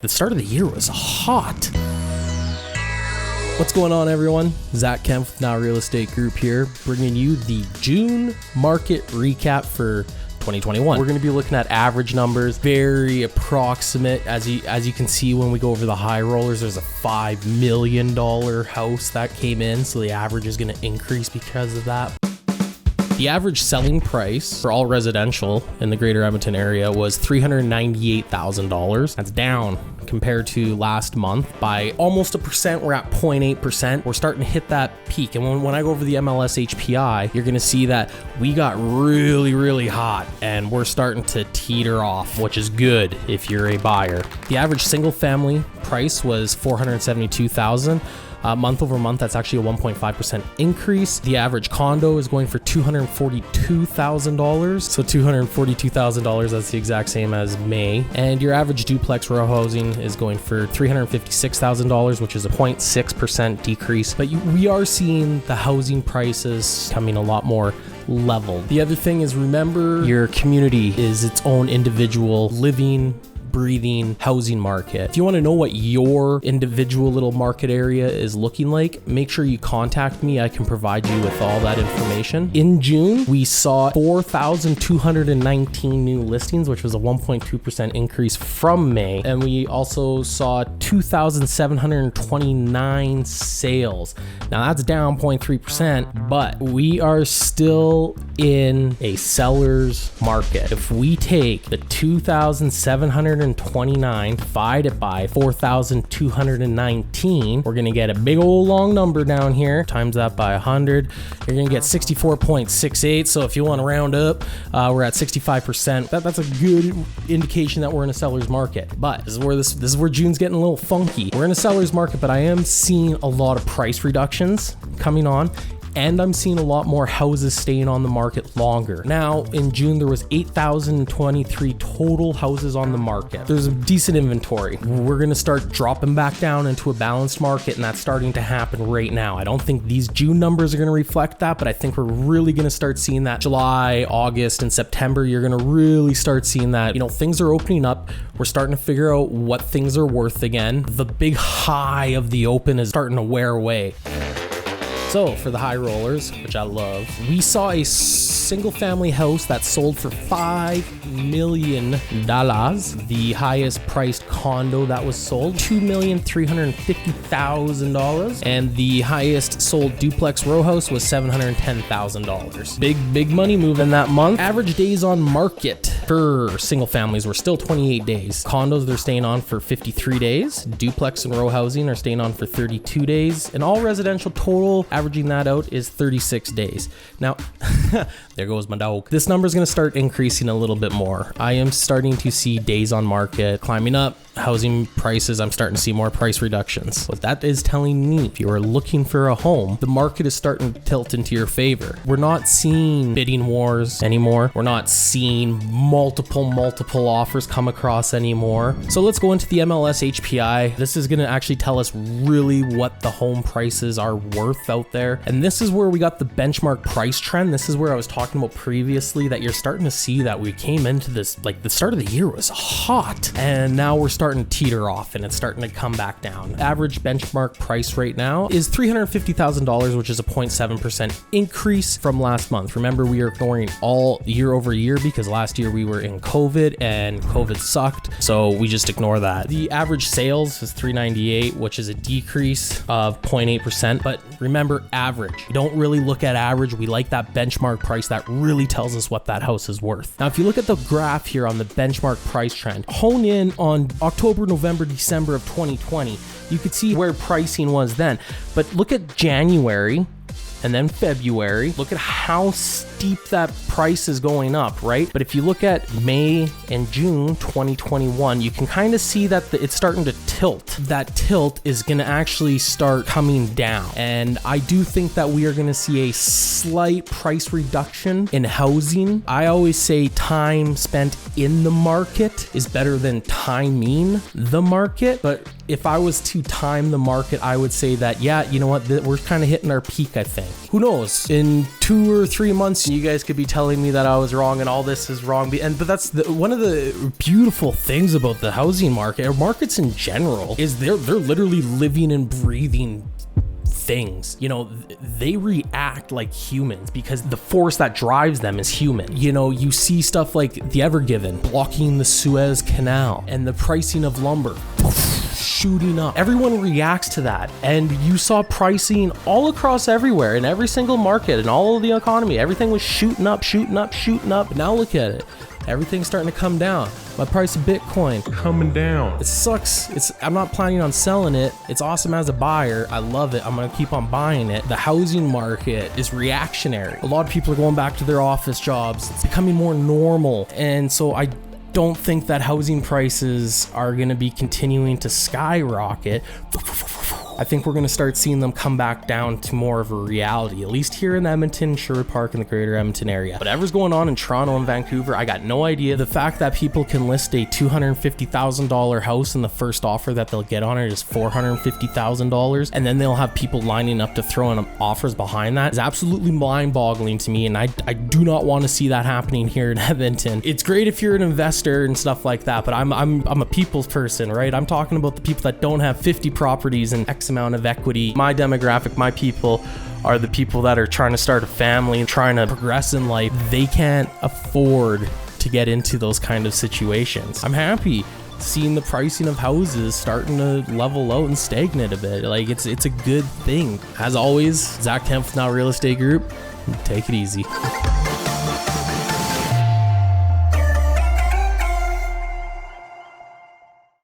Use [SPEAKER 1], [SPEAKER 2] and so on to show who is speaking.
[SPEAKER 1] The start of the year was hot. What's going on, everyone? Zack Kempf, Now Real Estate Group here, bringing you the June market recap for 2021. We're going to be looking at average numbers, very approximate. As you can see, when we go over the high rollers, there's a $5 million house that came in, so the average is going to increase because of that. The average selling price for all residential in the Greater Edmonton area was $398,000. That's down compared to last month by almost 1%. We're at 0.8%. We're starting to hit that peak. And when I go over the MLS HPI, you're going to see that we got really hot and we're starting to teeter off, which is good if you're a buyer. The average single family price was $472,000. Month over month, that's actually a 1.5% increase. The average condo is going for $242,000. So $242,000, that's the exact same as May. And your average duplex row housing is going for $356,000, which is a 0.6% decrease. But we are seeing the housing prices coming a lot more level. The other thing is, remember, your community is its own individual living, breathing housing market. If you want to know what your individual little market area is looking like, make sure you contact me. I can provide you with all that information. In June, we saw 4,219 new listings, which was a 1.2% increase from May. And we also saw 2,729 sales. Now that's down 0.3%, but we are still in a seller's market. If we take the 2,729 divided by 4,219, we're gonna get a big old long number down here. Times that by 100, you're gonna get 64.68. So if you want to round up, we're at 65%. That's a good indication that we're in a seller's market. But this is where June's getting a little funky. We're in a seller's market, but I am seeing a lot of price reductions coming on. And I'm seeing a lot more houses staying on the market longer. Now, in June, there was 8,023 total houses on the market. There's a decent inventory. We're gonna start dropping back down into a balanced market, and that's starting to happen right now. I don't think these June numbers are gonna reflect that, but I think we're really gonna start seeing that July, August, and September. You're gonna really start seeing that, things are opening up. We're starting to figure out what things are worth again. The big high of the open is starting to wear away. So for the high rollers, which I love, we saw a single family house that sold for $5 million. The highest priced condo that was sold, $2,350,000. And the highest sold duplex row house was $710,000. Big money moving that month. Average days on market for single families were still 28 days. Condos, they're staying on for 53 days. Duplex and row housing are staying on for 32 days. And all residential total, averaging that out, is 36 days. Now, there goes my dog. This number is going to start increasing a little bit more. I am starting to see days on market climbing up. Housing prices, I'm starting to see more price reductions. What that is telling me, if you are looking for a home, the market is starting to tilt into your favor. We're not seeing bidding wars anymore. We're not seeing multiple offers come across anymore. So let's go into the MLS HPI. This is going to actually tell us really what the home prices are worth out there. And this is where we got the benchmark price trend. This is where I was talking about previously, that you're starting to see that we came into this, like the start of the year was hot, and now we're starting to teeter off and it's starting to come back down. Average benchmark price right now is $350,000, which is a 0.7% increase from last month. Remember, we are ignoring all year over year because last year we were in COVID and COVID sucked, so we just ignore that. The average sales is $398, which is a decrease of 0.8%. But remember, average. We don't really look at average. We like that benchmark price that really tells us what that house is worth. Now, if you look at the graph here on the benchmark price trend, hone in on October, November, December of 2020, you could see where pricing was then. But look at January and then February. Look at how steep that price is going up, right? But if you look at May and June 2021, you can kind of see that it's starting to tilt. That tilt is going to actually start coming down. And I do think that we are going to see a slight price reduction in housing. I always say time spent in the market is better than timing the market, but if I was to time the market, I would say that, yeah, you know what, we're kind of hitting our peak, I think. Who knows? In 2 or 3 months, you guys could be telling me that I was wrong and all this is wrong. But that's one of the beautiful things about the housing market, or markets in general, is they're literally living and breathing things. You know, they react like humans because the force that drives them is human. You know, you see stuff like the Ever Given blocking the Suez Canal and the pricing of lumber shooting up. Everyone reacts to that, and you saw pricing all across everywhere in every single market and all of the economy. Everything was shooting up. But now look at it. Everything's starting to come down. My price of Bitcoin coming down. It sucks. I'm not planning on selling it. It's awesome as a buyer. I love it. I'm gonna keep on buying it. The housing market is reactionary. A lot of people are going back to their office jobs. It's becoming more normal. And so I don't think that housing prices are gonna be continuing to skyrocket. I think we're going to start seeing them come back down to more of a reality, at least here in Edmonton, Sherwood Park, and the Greater Edmonton area. Whatever's going on in Toronto and Vancouver, I got no idea. The fact that people can list a $250,000 house and the first offer that they'll get on it is $450,000, and then they'll have people lining up to throw in offers behind that is absolutely mind-boggling to me, and I do not want to see that happening here in Edmonton. It's great if you're an investor and stuff like that, but I'm a people's person, right? I'm talking about the people that don't have 50 properties and X amount of equity. My demographic, my people, are the people that are trying to start a family and trying to progress in life. They can't afford to get into those kind of situations. I'm happy seeing the pricing of houses starting to level out and stagnate a bit. Like, it's a good thing. As always, Zack Kempf, Now Real Estate Group. Take it easy.